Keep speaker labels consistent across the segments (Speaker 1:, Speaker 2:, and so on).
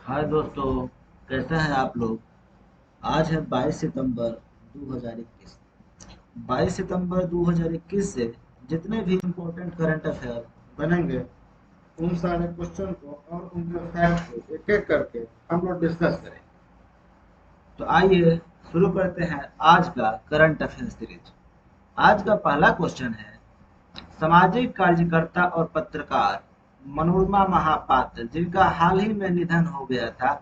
Speaker 1: हाय दोस्तों, कैसे हैं आप लोग। आज है 22 सितंबर 2021। 22 सितंबर 2021 से जितने भी इम्पोर्टेंट करंट अफेयर बनेंगे, उन सारे क्वेश्चन को और उनके फैक्ट को एक एक करके हम लोग डिस्कस करेंगे। तो आइए शुरू करते हैं आज का करंट अफेयर सीरीज। आज का पहला क्वेश्चन है, सामाजिक कार्यकर्ता और पत्रकार मनोरमा महापात्र, जिनका हाल ही में निधन हो गया था,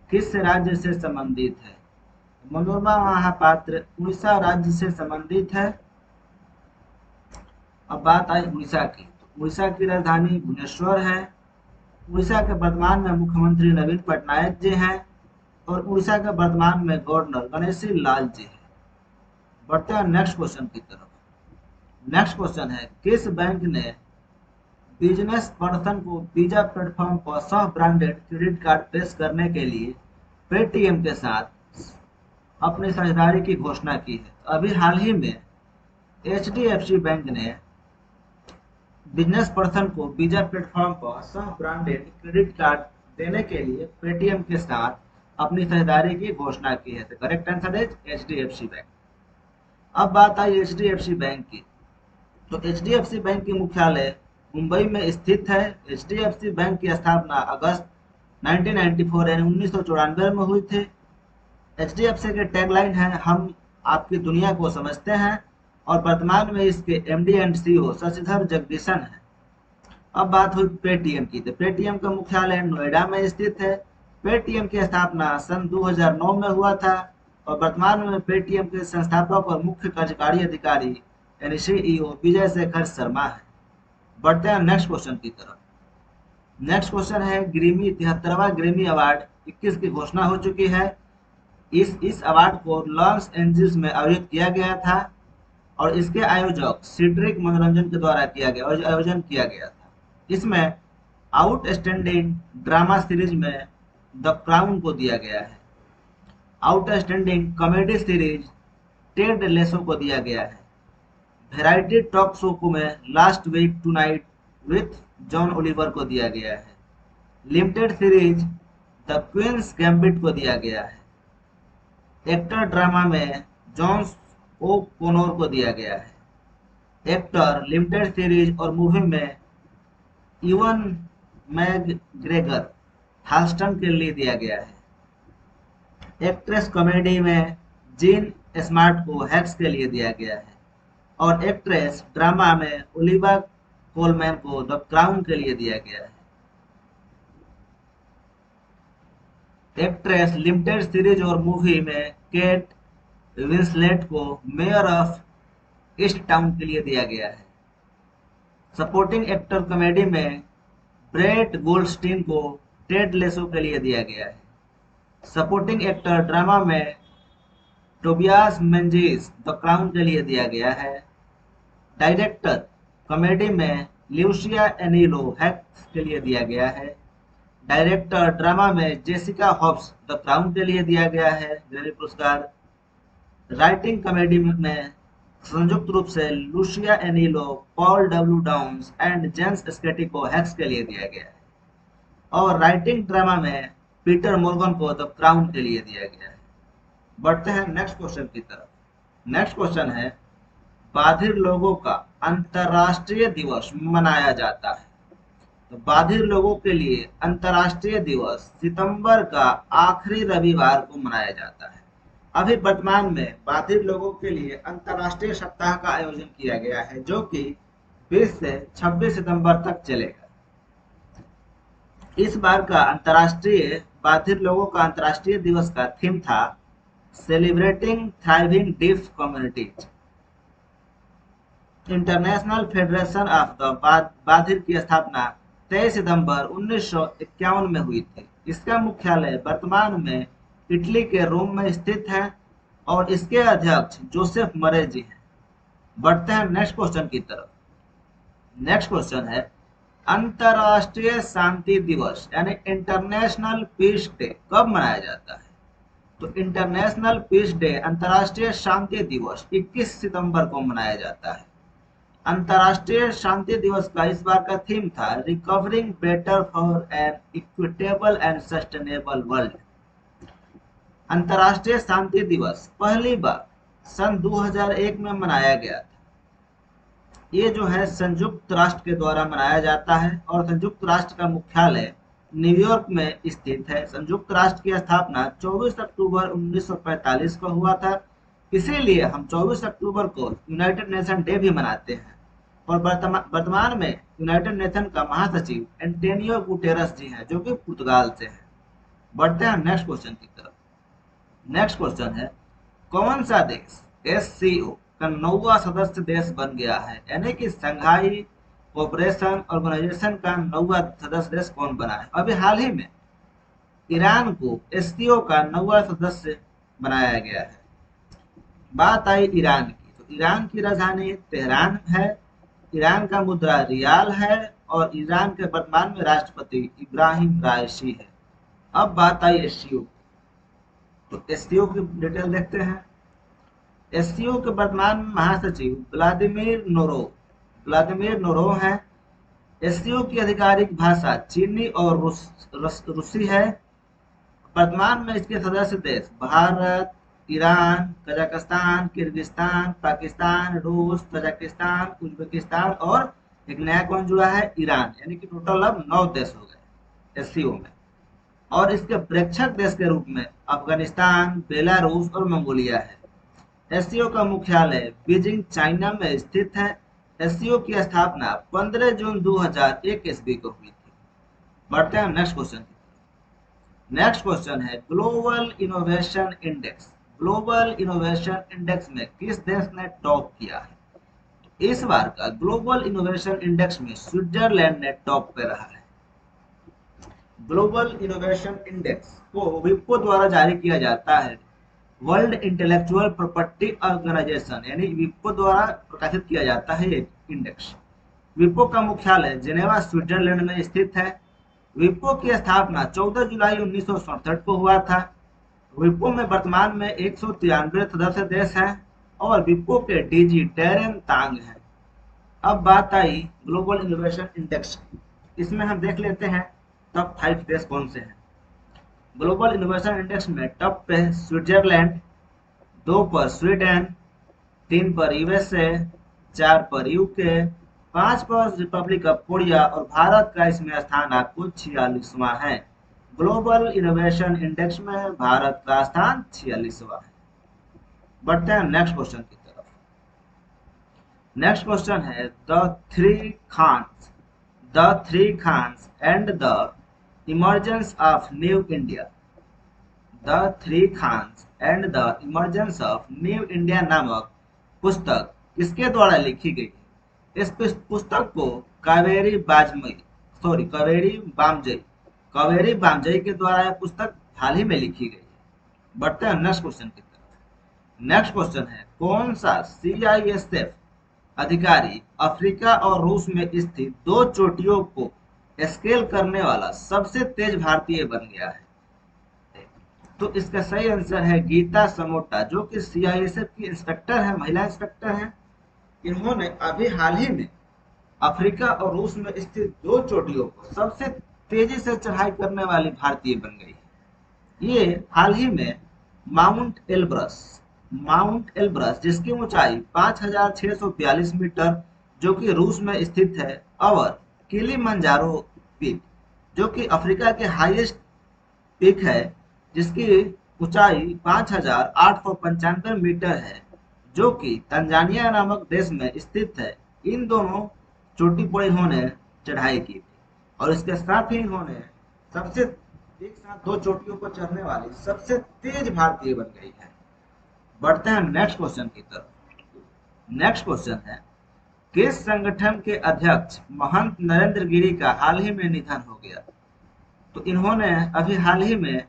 Speaker 1: किस राज्य से संबंधित है। मनोरमा महापात्र उड़ीसा राज्य से संबंधित है। अब बात आई उड़ीसा की, तो उड़ीसा की राजधानी भुवनेश्वर है। उड़ीसा के वर्तमान में मुख्यमंत्री नवीन पटनायक जी हैं और उड़ीसा के वर्तमान में गवर्नर गणेशी लाल जी हैं। बढ़ते हैं नेक्स्ट क्वेश्चन की तरफ। नेक्स्ट क्वेश्चन है, किस बैंक ने बिजनेस पर्सन को वीजा प्लेटफॉर्म पर सह ब्रांडेड क्रेडिट कार्ड पेश करने के लिए पेटीएम के साथ अपनी साझेदारी की घोषणा की है। अभी हाल ही में एचडीएफसी बैंक ने बिजनेस पर्सन को वीजा प्लेटफॉर्म पर सह ब्रांडेड क्रेडिट कार्ड देने के लिए पेटीएम के साथ अपनी साझेदारी की घोषणा की है। Correct answer is HDFC bank. अब बात आई एचडीएफसी बैंक की, तो एचडीएफसी बैंक की मुख्यालय मुंबई में स्थित है। एचडीएफसी बैंक की स्थापना अगस्त 1994 यानी 1994 में हुई थी। एचडीएफसी के टैगलाइन है, हम आपकी दुनिया को समझते हैं, और वर्तमान में इसके MD and CEO Shashidhar Jagdishan है। अब बात हुई पेटीएम की, तो पेटीएम का मुख्यालय नोएडा में स्थित है। पेटीएम की स्थापना सन 2009 में हुआ था और वर्तमान में पेटीएम के संस्थापक और मुख्य कार्यकारी अधिकारी यानी सीईओ विजय शेखर शर्मा है। बढ़ते हैं नेक्स्ट क्वेश्चन की तरफ। नेक्स्ट क्वेश्चन है, ग्रीमी 73वां ग्रेमी अवार्ड 21 की घोषणा हो चुकी है। इस अवार्ड को लॉस एंजल्स में आयोजित किया गया था और इसके आयोजक सिड्रिक मनोरंजन के द्वारा आयोजन किया गया था। इसमें आउटस्टैंडिंग ड्रामा सीरीज में द क्राउन को दिया गया है। Outstanding comedy series Ted Lasso को दिया गया है। वैरायटी टॉक शो को में last week tonight with John Oliver को दिया गया है। Limited series the queen's gambit को दिया गया है। एक्टर ड्रामा में जॉन्स ओ कोनोर को दिया गया है। एक्टर लिमिटेड सीरीज और मूवी में इवन मैकग्रेगर हाल्स्टन के लिए दिया गया है। एक्ट्रेस कॉमेडी में जीन स्मार्ट को हैक्स के लिए दिया गया है और एक्ट्रेस ड्रामा में ओलिवा कोलमैन को द क्राउन के लिए दिया गया है। एक्ट्रेस लिमिटेड सीरीज और मूवी में केट विंसलेट को मेयर ऑफ ईस्ट टाउन के लिए दिया गया है। सपोर्टिंग एक्टर कॉमेडी में ब्रेट गोल्डस्टीन को टेड लेसो के लिए दिया गया है। सपोर्टिंग एक्टर ड्रामा में टोबियास मेंजिस द क्राउन के लिए दिया गया है। डायरेक्टर कॉमेडी में ल्यूसिया एनिलो हैक्स के लिए दिया गया है। डायरेक्टर ड्रामा में जेसिका हॉब्स द क्राउन के लिए दिया गया है ग्रैमी पुरस्कार। राइटिंग कॉमेडी में संयुक्त रूप से Lucia Aniello, Paul W Downs and James स्केटी को हैक्स के लिए दिया गया है और राइटिंग ड्रामा में पीटर मोर्गन को द क्राउन के लिए दिया गया है। बढ़ते हैं नेक्स्ट क्वेश्चन की तरफ। नेक्स्ट क्वेश्चन है, बाधिर लोगों का अंतर्राष्ट्रीय दिवस मनाया जाता है। तो बाधिर लोगों के लिए अंतर्राष्ट्रीय दिवस सितंबर का आखिरी रविवार को मनाया जाता है। अभी वर्तमान में बाधिर लोगों के लिए अंतर्राष्ट्रीय सप्ताह का आयोजन किया गया है, जो कि 20 से 26 सितंबर तक चलेगा। इस बार का अंतर्राष्ट्रीय बाधिर लोगों का अंतर्राष्ट्रीय दिवस का थीम था celebrating thriving deaf communities. International Federation of the बाधिर की स्थापना 23 सितंबर 1951 में हुई थी। इसका मुख्यालय वर्तमान में इटली के रोम में स्थित है और इसके अध्यक्ष जोसेफ मरे जी हैं। बढ़ते हैं नेक्स्ट क्वेश्चन की तरफ। नेक्स्ट क्वेश्चन है, अंतर्राष्ट्रीय शांति दिवस यानी इंटरनेशनल पीस डे कब मनाया जाता है। तो इंटरनेशनल पीस डे अंतर्राष्ट्रीय शांति दिवस 21 सितंबर को मनाया जाता है। अंतर्राष्ट्रीय शांति दिवस का इस बार का थीम था recovering better for an equitable and sustainable world. अंतर्राष्ट्रीय शांति दिवस पहली बार सन 2001 में मनाया गया था। ये जो है संयुक्त राष्ट्र के द्वारा मनाया जाता है और संयुक्त राष्ट्र का मुख्यालय न्यूयॉर्क में स्थित है। संयुक्त राष्ट्र की स्थापना 24 अक्टूबर 1945 को हुआ था। इसीलिए हम 24 अक्टूबर को यूनाइटेड नेशन डे भी मनाते हैं। और वर्तमान में यूनाइटेड नेशन का महासचिव एंटोनियो गुटेरस जी हैं, जो कि पुर्तगाल से हैं। बढ़ते हैं नेक्स्ट क्वेश्चन की तरफ। नेक्स्ट क्वेश्चन है, कौन सा देश एससीओ का 9वां सदस्य देश बन गया है? यानी कि संघाई कोऑपरेशन ऑर्गेनाइजेशन का 9वां सदस्य देश कौन बना है? अभी हाल ही में ईरान को एससीओ का 9वां सदस्य बनाया गया है। बात आई ईरान की, तो ईरान की राजधानी तेहरान है, ईरान का मुद्रा रियाल है और ईरान के वर्तमान में राष्ट्रपति इब्राहिम राइसी है। अब बात आई एससीओ, तो एससीओ की डिटेल देखते हैं। एससीओ के वर्तमान महासचिव व्लादिमीर नोरो हैं। एससीओ की आधिकारिक भाषा चीनी और रूसी है। वर्तमान में इसके सदस्य देश Bharat, Iran, Kazakhstan, Kyrgyzstan, Pakistan, रूस, तजाकिस्तान, उज्बेकिस्तान और एक नया कौन जुड़ा है? ईरान। यानी कि टोटल अब 9 देश हो गए एससीओ में। और इसके प्रेक्षक देश के रूप में अफगानिस्तान, बेलारूस और मंगोलिया है। एससीओ का मुख्यालय बीजिंग चाइना में स्थित है। एससीओ की स्थापना 15 जून 2001 ईस्वी को हुई थी। बढ़ते हैं नेक्स्ट क्वेश्चन की। नेक्स्ट क्वेश्चन है global innovation index. Global innovation index में किस देश ने टॉप किया है? इस बार का ग्लोबल इनोवेशन इंडेक्स में स्विट्जरलैंड ने टॉप पे रहा है। ग्लोबल इनोवेशन इंडेक्स को विप्रो द्वारा जारी किया जाता है। वर्ल्ड इंटेलेक्चुअल प्रॉपर्टी ऑर्गेनाइजेशन यानी विप्रो द्वारा प्रकाशित किया जाता है ये इंडेक्स। विप्रो का मुख्यालय जेनेवा स्विट्जरलैंड में स्थित है। विप्रो की स्थापना 14 जुलाई 1967 को हुआ था। विप्रो में वर्तमान में 193 सदस्य देश हैं और विप्रो के डीजी टेरेन तांग हैं। अब बात आई ग्लोबल इनोवेशन इंडेक्स की। इसमें हम देख लेते हैं टॉप 5 देश कौन से हैं। ग्लोबल इनोवेशन इंडेक्स में टॉप पे स्विट्जरलैंड, 2 पर स्वीडन, 3 पर यूएसए, 4 पर यूके, 5 पर रिपब्लिक ऑफ कोरिया और भारत का इसमें स्थान आपको 46वां है। ग्लोबल इनोवेशन इंडेक्स में भारत का स्थान 46वां है। बढ़ते हैं नेक्स्ट क्वेश्चन की तरफ। नेक्स्ट क्वेश्चन है the three Khans and the emergence of new India. The three Khans and the emergence of new India नामक पुस्तक किसके द्वारा लिखी गई? इस पुस्तक को कावेरी बामजई के द्वारा यह पुस्तक हाल ही में लिखी गई है। बढ़ते हैं नेक्स्ट क्वेश्चन की तरफ। नेक्स्ट क्वेश्चन है कौन सा सीआईएसएफ अधिकारी अफ्रीका और रूस में स्थित 2 चोटियों को स्केल करने वाला सबसे तेज भारतीय बन गया है? तो इसका सही आंसर है गीता समोटा, जो कि सीआईएसएफ की इंस्पेक्टर है, महिला इंस्पेक्टर हैं। इन्होंने अभी हाल ही में अफ्रीका और रूस में स्थित 2 चोटियों को सबसे तेजी से चढ़ाई करने वाली भारतीय बन गई है। ये हाल ही में माउंट एल्ब्रस जिसकी ऊंचाई 5642 मीटर जो कि रूस में स्थित है, और किलिमंजारो पीक जो कि अफ्रीका के हाईएस्ट पीक है जिसकी ऊंचाई 5895 मीटर है जो कि तंजानिया नामक देश में स्थित है। इन दोनों चोटी पर इन्होंने चढ़ाई की थी और इसके साथ ही इन्होंने सबसे एक साथ 2 चोटियों पर चढ़ने वाली सबसे तेज भारतीय बन गई है। बढ़ते हैं नेक्स्ट क्वेश्चन की तरफ। नेक्स्ट क्वेश्चन है किस संगठन के अध्यक्ष महंत नरेंद्र गिरी का हाल ही में निधन हो गया? तो इन्होंने अभी हाल ही में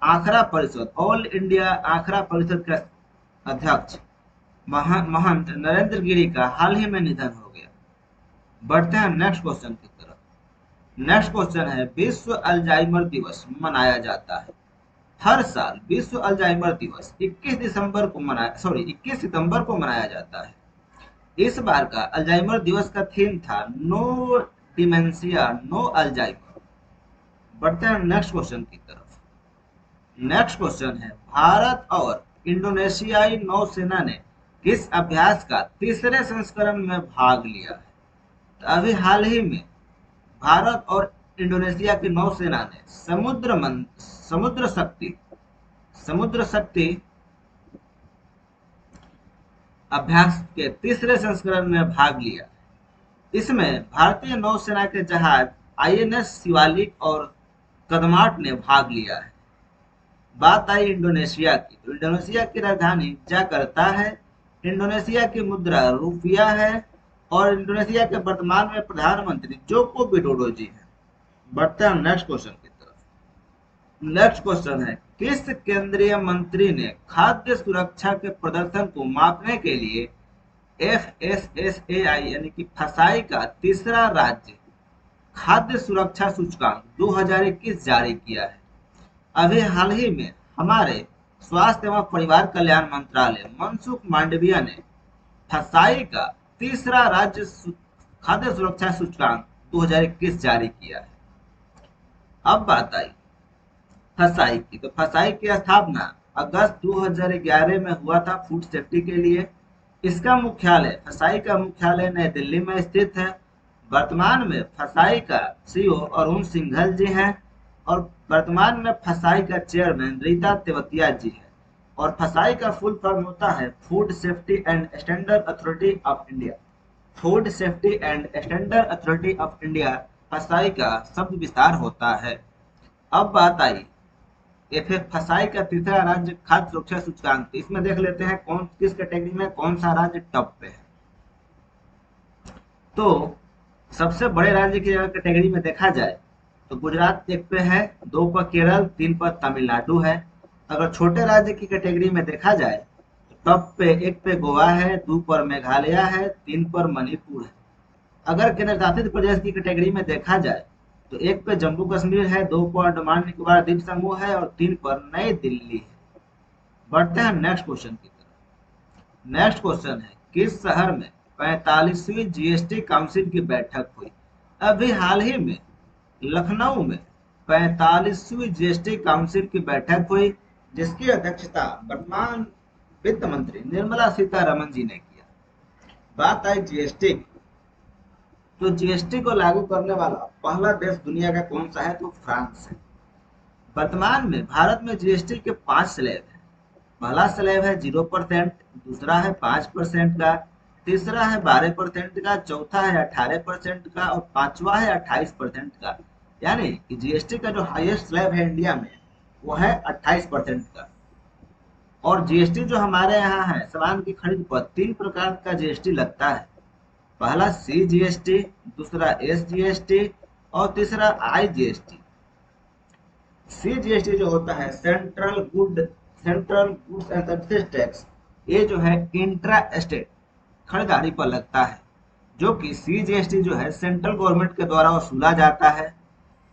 Speaker 1: आखरा परिषद ऑल इंडिया आखरा परिषद का अध्यक्ष महंत नरेंद्र गिरी का हाल ही में निधन हो गया। बढ़ते हैं नेक्स्ट क्वेश्चन की तरफ। नेक्स्ट क्वेश्चन है विश्व अल्जाइमर दिवस मनाया जाता है। हर साल विश्व अल्जाइमर दिवस 21 सितंबर को मनाया जाता है। इस बार का अल्जाइमर दिवस का थीम था नो डिमेंशिया नो अल्जाइमर। बढ़ते हैं नेक्स्ट क्वेश्चन की तरफ। नेक्स्ट क्वेश्चन है, भारत और इंडोनेशियाई नौसेना ने किस अभ्यास का तीसरे संस्करण में भाग लिया है? तो अभी हाल ही में भारत और इंडोनेशिया की नौसेना ने समुद्र शक्ति अभ्यास के तीसरे संस्करण में भाग लिया। इसमें भारतीय नौसेना के जहाज आईएनएस शिवालिक और कदमाट ने भाग लिया है। बात आई इंडोनेशिया की, तो इंडोनेशिया की राजधानी जकार्ता है। इंडोनेशिया की मुद्रा रुपया है और इंडोनेशिया के वर्तमान में प्रधानमंत्री जोको विडोडो जी हैं। बढ़ते हैं नेक्स्ट क्वेश्चन की तरफ। नेक्स्ट क्वेश्चन है, किस केंद्रीय मंत्री ने खाद्य सुरक्षा के प्रदर्शन को मापने के लिए FSSAI यानी कि फसाई का तीसरा राज्य खाद्य सुरक्षा सूचकांक 2021 जारी किया है? अभी हाल ही में हमारे स्वास्थ्य एवं परिवार कल्याण मंत्रालय मनसुख मांडविया ने फसाई का तीसरा राज्य खाद्य सुरक्षा सूचकांक 2021 जारी किया है। अब बात आई फसाई की, तो फसाई की स्थापना अगस्त 2011 में हुआ था फूड सेफ्टी के लिए। इसका मुख्यालय, फसाई का मुख्यालय नई दिल्ली में स्थित है। वर्तमान में फसाई का सीईओ अरुण सिंघल जी हैं और वर्तमान में फसाई का चेयरमैन रीता तेवतिया जी है। और फसाई का फुल फॉर्म होता है food safety and standard authority of India. Food safety and standard authority of India फसाई का शब्द विस्तार होता है। अब बात आई फसाई का तीसरा राज्य खाद्य सुरक्षा सूचकांक, इसमें देख लेते हैं कौन किस कैटेगरी में कौन सा राज्य टॉप पे है। तो सबसे बड़े राज्य की कैटेगरी में देखा जाए तो गुजरात 1 पे है, 2 पर केरल, 3 पर तमिलनाडु है। अगर छोटे राज्य की कैटेगरी में देखा जाए तो टॉप पे 1 पे गोवा है, 2 पर मेघालय है, 3 पर मणिपुर है। अगर केंद्र शासित प्रदेश की कैटेगरी में देखा जाए तो 1 पे जम्मू कश्मीर है, 2 पर अंडमान निकोबार द्वीप समूह है और 3 पर नई दिल्ली है। बढ़ते हैं नेक्स्ट क्वेश्चन की तरफ। नेक्स्ट क्वेश्चन है, किस शहर में 45वीं जीएसटी काउंसिल की बैठक हुई? अभी हाल ही में लखनऊ में 45वीं जीएसटी काउंसिल की बैठक हुई, जिसकी अध्यक्षता वर्तमान वित्त मंत्री निर्मला सीतारमन जी ने किया। बात आई जीएसटी की, तो जीएसटी को लागू करने वाला पहला देश दुनिया का कौन सा है? तो फ्रांस है। वर्तमान में भारत में जीएसटी के 5 स्लैब है। पहला स्लैब है 0%, दूसरा है 5% का, तीसरा है 12% का, चौथा है 18% का और पांचवा है 28% का। यानी कि जीएसटी का जो हाईएस्ट स्लैब है इंडिया में वो है 28% का। और जीएसटी जो हमारे यहाँ है सामान की खरीद पर 3 प्रकार का जीएसटी लगता है। पहला CGST, दूसरा SGST और तीसरा IGST। CGST जो होता है central goods and services tax, ये जो है इंट्रा स्टेट खरीदारी पर लगता है, जो कि CGST जो है सेंट्रल गवर्नमेंट के द्वारा वसूला जाता है।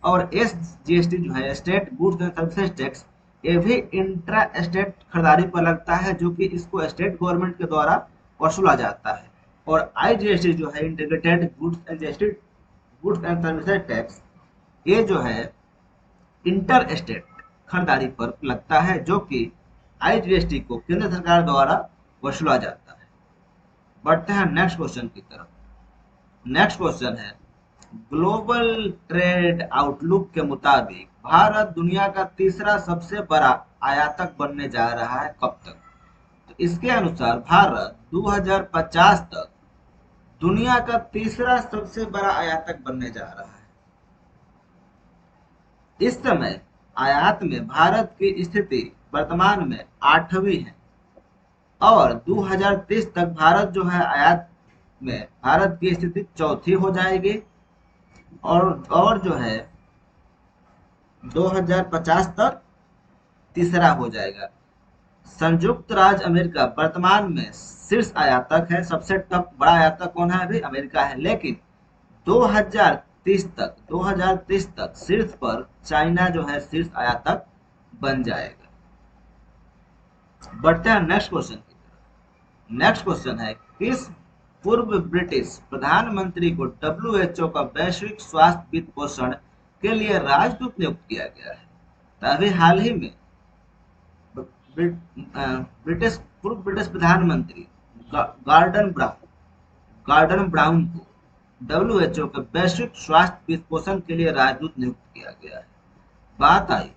Speaker 1: और SGST जो है state goods and services tax, ये भी इंट्रा स्टेट खरीदारी पर लगता है, जो कि इसको स्टेट गवर्नमेंट के द्वारा वसूला जाता है। और IGST जो है integrated goods and services tax, ये जो है इंटर स्टेट खरीदारी पर लगता है, जो कि IGST को केंद्र सरकार द्वारा वसूला जाता है। बढ़ते हैं नेक्स्ट क्वेश्चन की तरफ। नेक्स्ट क्वेश्चन है, ग्लोबल ट्रेड आउटलुक के मुताबिक भारत दुनिया का तीसरा सबसे बड़ा आयातक बनने जा रहा है, कब तक? तो इसके अनुसार भारत 2050 तक दुनिया का तीसरा सबसे बड़ा आयातक बनने जा रहा है। इस समय आयात में भारत की स्थिति वर्तमान में 8वीं है और 2030 तक भारत जो है आयात में भारत की स्थिति 4थी हो जाएगी और जो है 2050 तक तीसरा हो जाएगा। संयुक्त राज्य अमेरिका वर्तमान में शीर्ष आयातक है। सबसे टॉप बड़ा आयातक कौन है? अभी अमेरिका है। लेकिन 2030 तक शीर्ष पर चाइना जो है शीर्ष आयातक बन जाएगा। बढ़ते हैं नेक्स्ट क्वेश्चन की तरफ। नेक्स्ट क्वेश्चन है, किस पूर्व ब्रिटिश प्रधानमंत्री को WHO का वैश्विक स्वास्थ्य वित्त पोषण के लिए राजदूत नियुक्त किया गया है। तो अभी हाल ही में पूर्व ब्रिटिश प्रधानमंत्री गॉर्डन ब्राउन को WHO के वैश्विक स्वास्थ्य वित्त पोषण के लिए राजदूत नियुक्त किया गया है। बात आई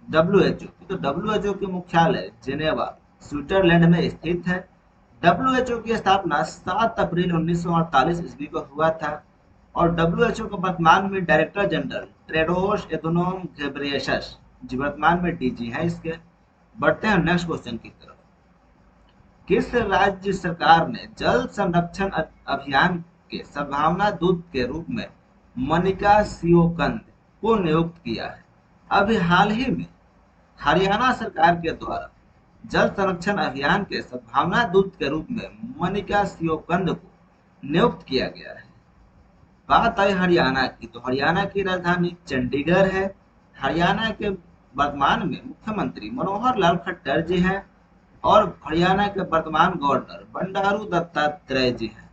Speaker 1: WHO की, तो WHO के मुख्यालय जेनेवा स्विट्जरलैंड में स्थित है। WHO की स्थापना 7 अप्रैल 1948 ईस्वी को हुआ था और WHO का वर्तमान में director general Tedros Adhanom Ghebreyesus ji वर्तमान में DG है इसके। बढ़ते हैं नेक्स्ट क्वेश्चन की तरफ। किस राज्य सरकार ने जल संरक्षण अभियान के सद्भावना दूत के रूप में मनिका शिवकंद को नियुक्त किया है? अभी हाल ही में हरियाणा सरकार के द्वारा जल संरक्षण अभियान के सद्भावना दूत के रूप में मनिका शिवकंद को नियुक्त किया गया है। बात आई हरियाणा की, तो हरियाणा की राजधानी चंडीगढ़ है। हरियाणा के वर्तमान में मुख्यमंत्री मनोहर लाल खट्टर जी हैं और हरियाणा के वर्तमान गवर्नर बंडारू दत्तात्रेय जी हैं।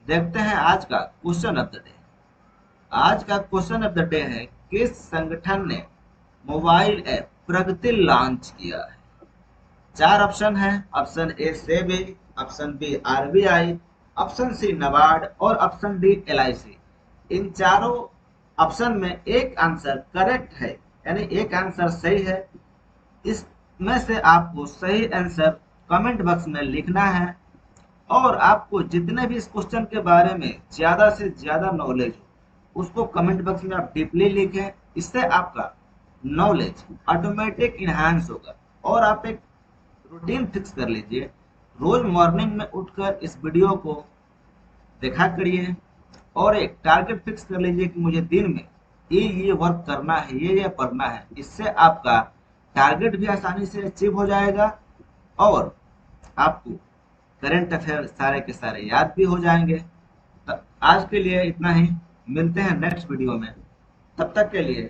Speaker 1: देखते हैं आज का क्वेश्चन ऑफ द डे। आज का क्वेश्चन ऑफ द डे है, किस संगठन ने मोबाइल ऐप प्रगति लॉन्च किया है? 4 ऑप्शन है। Option A SEBI, option B RBI, option C NABARD और ऑप्शन डी LIC। इन चारों ऑप्शन में एक आंसर करेक्ट है, यानी एक आंसर सही है। इसमें से आपको सही आंसर कमेंट बॉक्स में लिखना है और आपको जितने भी इस क्वेश्चन के बारे में ज्यादा से ज्यादा नॉलेज हो उसको कमेंट बॉक्स में आप डीपली लिखें। इससे आपका नॉलेज ऑटोमेटिक इनहांस होगा और आप एक रूटीन फिक्स कर लीजिए। रोज मॉर्निंग में उठकर इस वीडियो को देखा करिए और एक टारगेट फिक्स कर लीजिए कि मुझे दिन में ये वर्क करना है, ये पढ़ना है। इससे आपका टारगेट भी आसानी से अचीव हो जाएगा और आपको करंट अफेयर सारे के सारे याद भी हो जाएंगे। तो आज के लिए इतना ही, मिलते हैं नेक्स्ट वीडियो में, तब तक के लिए